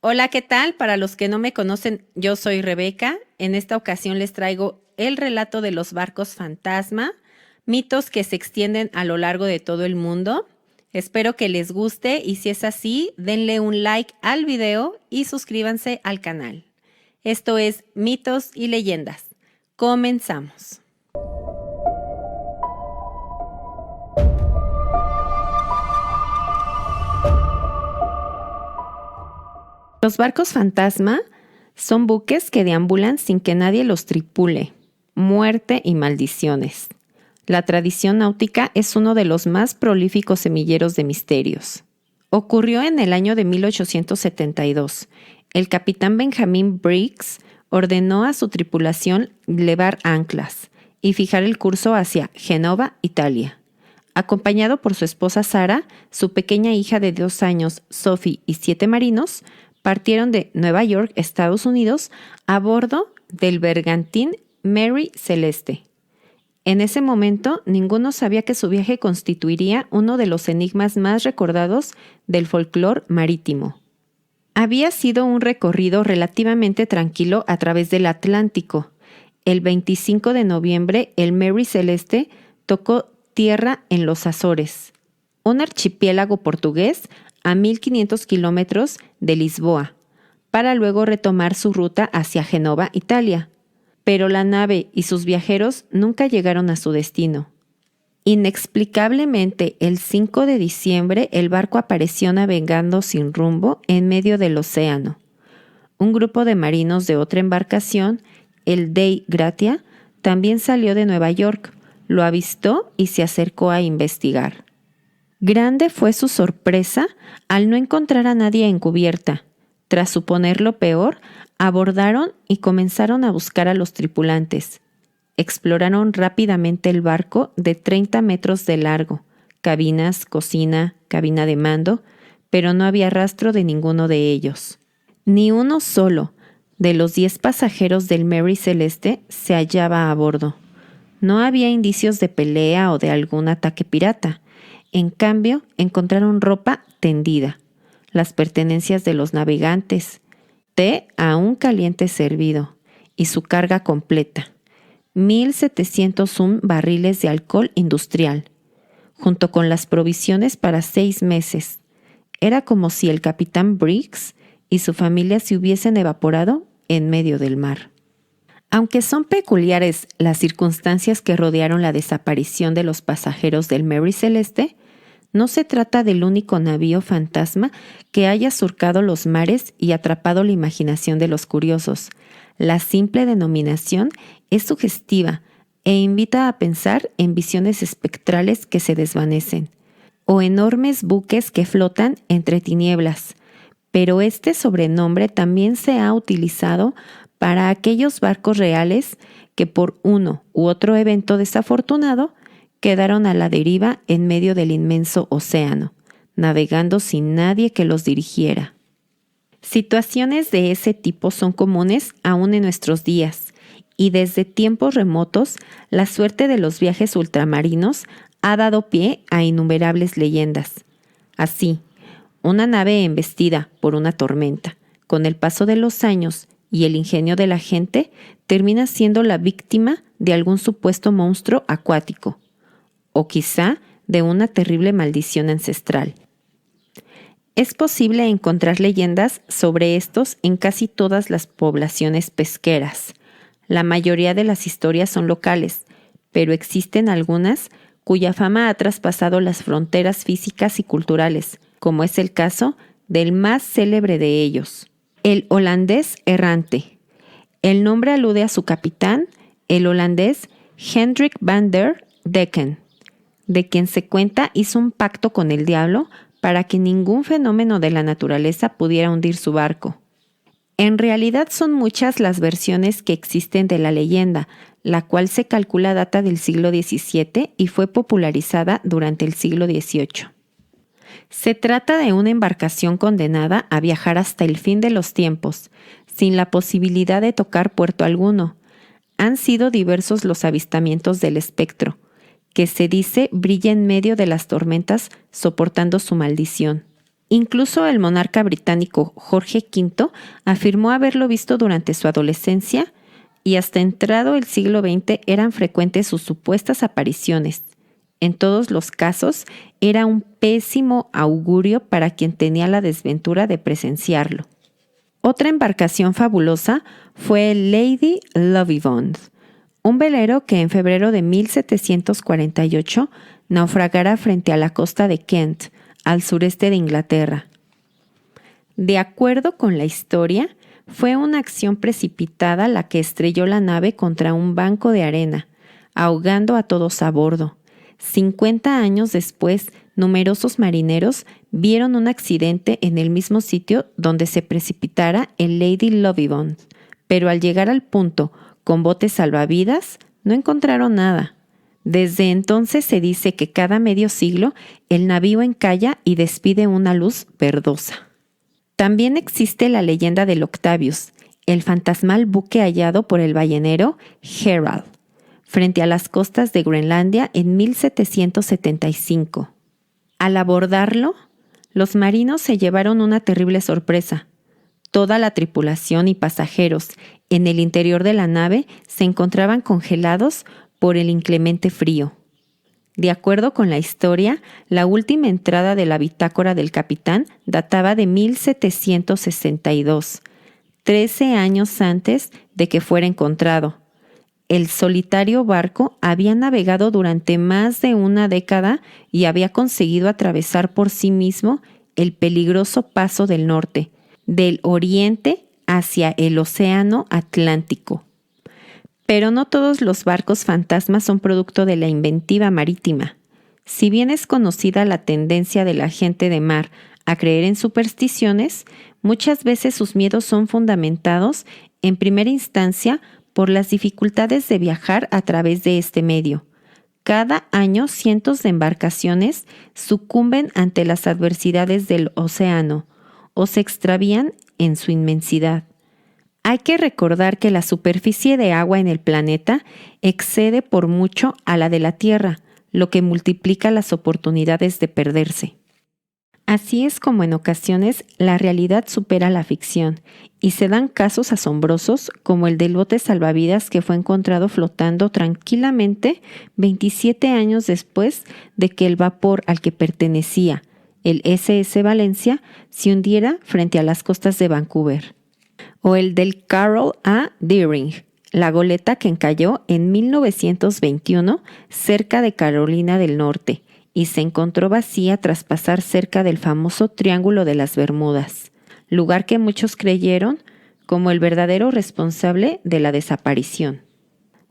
Hola, ¿qué tal? Para los que no me conocen, yo soy Rebeca. En esta ocasión les traigo el relato de los barcos fantasma, mitos que se extienden a lo largo de todo el mundo. Espero que les guste y si es así, denle un like al video y suscríbanse al canal. Esto es Mitos y Leyendas. Comenzamos. Los barcos fantasma son buques que deambulan sin que nadie los tripule. Muerte y maldiciones. La tradición náutica es uno de los más prolíficos semilleros de misterios. Ocurrió en el año de 1872. El capitán Benjamin Briggs ordenó a su tripulación levar anclas y fijar el curso hacia Génova, Italia. Acompañado por su esposa Sara, su pequeña hija de 2 años, Sophie, y 7 marinos, partieron de Nueva York, Estados Unidos, a bordo del bergantín Mary Celeste. En ese momento, ninguno sabía que su viaje constituiría uno de los enigmas más recordados del folclore marítimo. Había sido un recorrido relativamente tranquilo a través del Atlántico. El 25 de noviembre, el Mary Celeste tocó tierra en los Azores, un archipiélago portugués a 1.500 kilómetros de Lisboa, para luego retomar su ruta hacia Génova, Italia. Pero la nave y sus viajeros nunca llegaron a su destino. Inexplicablemente, el 5 de diciembre, el barco apareció navegando sin rumbo en medio del océano. Un grupo de marinos de otra embarcación, el Dei Gratia, también salió de Nueva York, lo avistó y se acercó a investigar. Grande fue su sorpresa al no encontrar a nadie en cubierta. Tras suponer lo peor, abordaron y comenzaron a buscar a los tripulantes. Exploraron rápidamente el barco de 30 metros de largo, cabinas, cocina, cabina de mando, pero no había rastro de ninguno de ellos. Ni uno solo de los 10 pasajeros del Mary Celeste se hallaba a bordo. No había indicios de pelea o de algún ataque pirata. En cambio, encontraron ropa tendida, las pertenencias de los navegantes, té aún caliente servido y su carga completa, 1.701 barriles de alcohol industrial, junto con las provisiones para 6 meses. Era como si el capitán Briggs y su familia se hubiesen evaporado en medio del mar. Aunque son peculiares las circunstancias que rodearon la desaparición de los pasajeros del Mary Celeste, no se trata del único navío fantasma que haya surcado los mares y atrapado la imaginación de los curiosos. La simple denominación es sugestiva e invita a pensar en visiones espectrales que se desvanecen, o enormes buques que flotan entre tinieblas. Pero este sobrenombre también se ha utilizado para aquellos barcos reales que por uno u otro evento desafortunado quedaron a la deriva en medio del inmenso océano, navegando sin nadie que los dirigiera. Situaciones de ese tipo son comunes aún en nuestros días, y desde tiempos remotos la suerte de los viajes ultramarinos ha dado pie a innumerables leyendas. Así, una nave embestida por una tormenta, con el paso de los años y el ingenio de la gente, termina siendo la víctima de algún supuesto monstruo acuático, o quizá de una terrible maldición ancestral. Es posible encontrar leyendas sobre estos en casi todas las poblaciones pesqueras. La mayoría de las historias son locales, pero existen algunas cuya fama ha traspasado las fronteras físicas y culturales, como es el caso del más célebre de ellos, el holandés errante. El nombre alude a su capitán, el holandés Hendrik van der Decken, de quien se cuenta hizo un pacto con el diablo para que ningún fenómeno de la naturaleza pudiera hundir su barco. En realidad son muchas las versiones que existen de la leyenda, la cual se calcula data del siglo XVII y fue popularizada durante el siglo XVIII. Se trata de una embarcación condenada a viajar hasta el fin de los tiempos, sin la posibilidad de tocar puerto alguno. Han sido diversos los avistamientos del espectro, que se dice brilla en medio de las tormentas soportando su maldición. Incluso el monarca británico Jorge V afirmó haberlo visto durante su adolescencia y hasta entrado el siglo XX eran frecuentes sus supuestas apariciones. En todos los casos, era un pésimo augurio para quien tenía la desventura de presenciarlo. Otra embarcación fabulosa fue el Lady Lovibond, un velero que en febrero de 1748 naufragara frente a la costa de Kent, al sureste de Inglaterra. De acuerdo con la historia, fue una acción precipitada la que estrelló la nave contra un banco de arena, ahogando a todos a bordo. 50 años después, numerosos marineros vieron un accidente en el mismo sitio donde se precipitara el Lady Lovibond, pero al llegar al punto con botes salvavidas, no encontraron nada. Desde entonces se dice que cada medio siglo el navío encalla y despide una luz verdosa. También existe la leyenda del Octavius, el fantasmal buque hallado por el ballenero Herald, frente a las costas de Groenlandia en 1775. Al abordarlo, los marinos se llevaron una terrible sorpresa. Toda la tripulación y pasajeros en el interior de la nave se encontraban congelados por el inclemente frío. De acuerdo con la historia, la última entrada de la bitácora del capitán databa de 1762, 13 años antes de que fuera encontrado. El solitario barco había navegado durante más de una década y había conseguido atravesar por sí mismo el peligroso paso del norte, del oriente hacia el océano Atlántico. Pero no todos los barcos fantasmas son producto de la inventiva marítima. Si bien es conocida la tendencia de la gente de mar a creer en supersticiones, muchas veces sus miedos son fundamentados en primera instancia por las dificultades de viajar a través de este medio. Cada año cientos de embarcaciones sucumben ante las adversidades del océano o se extravían en su inmensidad. Hay que recordar que la superficie de agua en el planeta excede por mucho a la de la Tierra, lo que multiplica las oportunidades de perderse. Así es como en ocasiones la realidad supera la ficción y se dan casos asombrosos como el del bote salvavidas que fue encontrado flotando tranquilamente 27 años después de que el vapor al que pertenecía, el SS Valencia, se hundiera frente a las costas de Vancouver. O el del Carroll A. Deering, la goleta que encalló en 1921 cerca de Carolina del Norte y se encontró vacía tras pasar cerca del famoso Triángulo de las Bermudas, lugar que muchos creyeron como el verdadero responsable de la desaparición.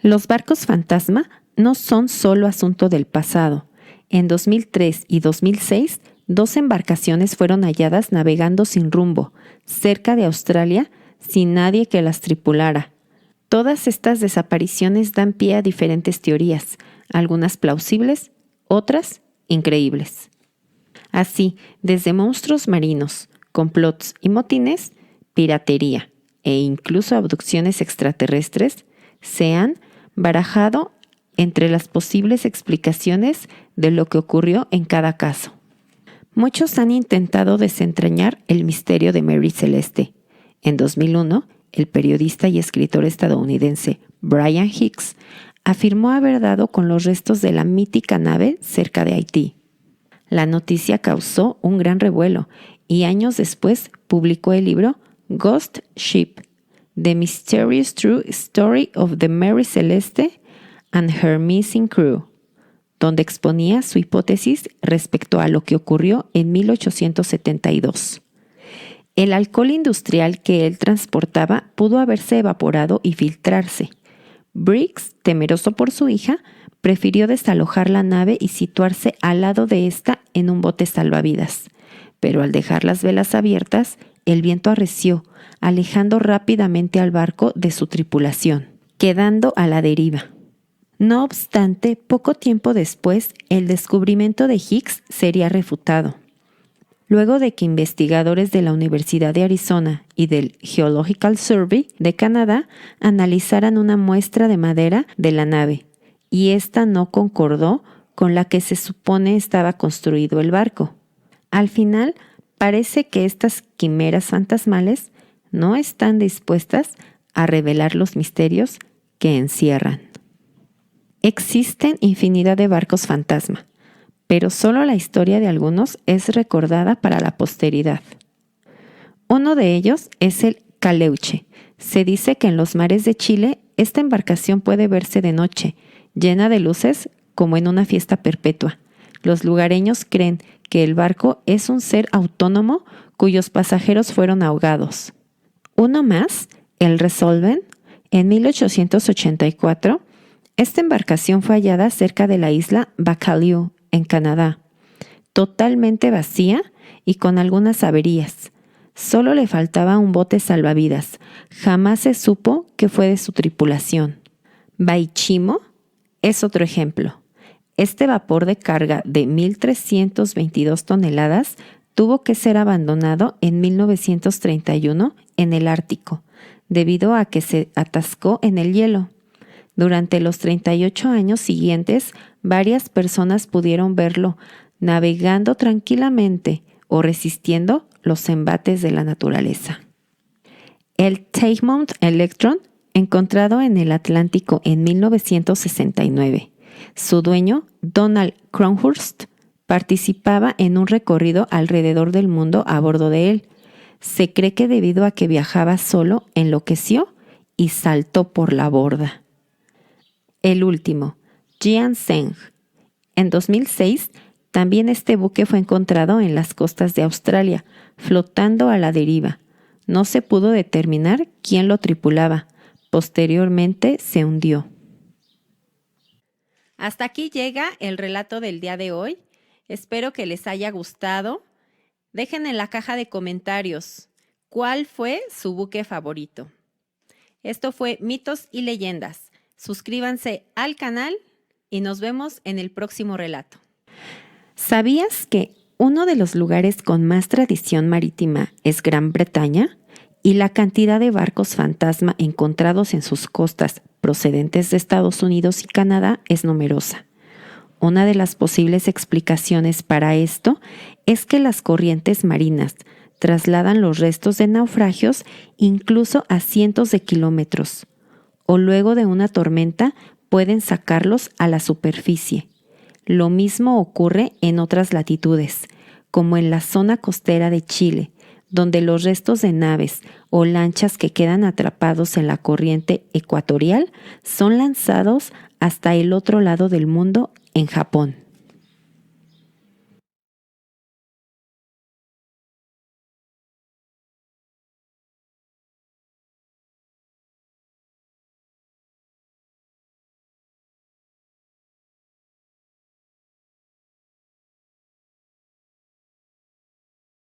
Los barcos fantasma no son solo asunto del pasado. En 2003 y 2006, 2 embarcaciones fueron halladas navegando sin rumbo, cerca de Australia, sin nadie que las tripulara. Todas estas desapariciones dan pie a diferentes teorías, algunas plausibles, otras increíbles. Así, desde monstruos marinos, complots y motines, piratería e incluso abducciones extraterrestres se han barajado entre las posibles explicaciones de lo que ocurrió en cada caso. Muchos han intentado desentrañar el misterio de Mary Celeste. En 2001, el periodista y escritor estadounidense Brian Hicks afirmó haber dado con los restos de la mítica nave cerca de Haití. La noticia causó un gran revuelo y años después publicó el libro Ghost Ship, The Mysterious True Story of the Mary Celeste and Her Missing Crew, donde exponía su hipótesis respecto a lo que ocurrió en 1872. El alcohol industrial que él transportaba pudo haberse evaporado y filtrarse. Briggs, temeroso por su hija, prefirió desalojar la nave y situarse al lado de ésta en un bote salvavidas. Pero al dejar las velas abiertas, el viento arreció, alejando rápidamente al barco de su tripulación, quedando a la deriva. No obstante, poco tiempo después, el descubrimiento de Hicks sería refutado. Luego de que investigadores de la Universidad de Arizona y del Geological Survey de Canadá analizaran una muestra de madera de la nave, y ésta no concordó con la que se supone estaba construido el barco. Al final, parece que estas quimeras fantasmales no están dispuestas a revelar los misterios que encierran. Existen infinidad de barcos fantasma, pero solo la historia de algunos es recordada para la posteridad. Uno de ellos es el Caleuche. Se dice que en los mares de Chile esta embarcación puede verse de noche, llena de luces como en una fiesta perpetua. Los lugareños creen que el barco es un ser autónomo cuyos pasajeros fueron ahogados. Uno más, el Resolven, en 1884, esta embarcación fue hallada cerca de la isla Bacalhau, en Canadá, totalmente vacía y con algunas averías. Solo le faltaba un bote salvavidas. Jamás se supo qué fue de su tripulación. Baichimo es otro ejemplo. Este vapor de carga de 1.322 toneladas tuvo que ser abandonado en 1931 en el Ártico, debido a que se atascó en el hielo. Durante los 38 años siguientes, varias personas pudieron verlo navegando tranquilamente o resistiendo los embates de la naturaleza. El Teichmont Electron, encontrado en el Atlántico en 1969. Su dueño, Donald Cronhurst, participaba en un recorrido alrededor del mundo a bordo de él. Se cree que debido a que viajaba solo, enloqueció y saltó por la borda. El último, Jianseng. En 2006, también este buque fue encontrado en las costas de Australia, flotando a la deriva. No se pudo determinar quién lo tripulaba. Posteriormente se hundió. Hasta aquí llega el relato del día de hoy. Espero que les haya gustado. Dejen en la caja de comentarios cuál fue su buque favorito. Esto fue Mitos y Leyendas. Suscríbanse al canal y nos vemos en el próximo relato. ¿Sabías que uno de los lugares con más tradición marítima es Gran Bretaña? Y la cantidad de barcos fantasma encontrados en sus costas procedentes de Estados Unidos y Canadá es numerosa. Una de las posibles explicaciones para esto es que las corrientes marinas trasladan los restos de naufragios incluso a cientos de kilómetros, o luego de una tormenta pueden sacarlos a la superficie. Lo mismo ocurre en otras latitudes, como en la zona costera de Chile, donde los restos de naves o lanchas que quedan atrapados en la corriente ecuatorial son lanzados hasta el otro lado del mundo, en Japón.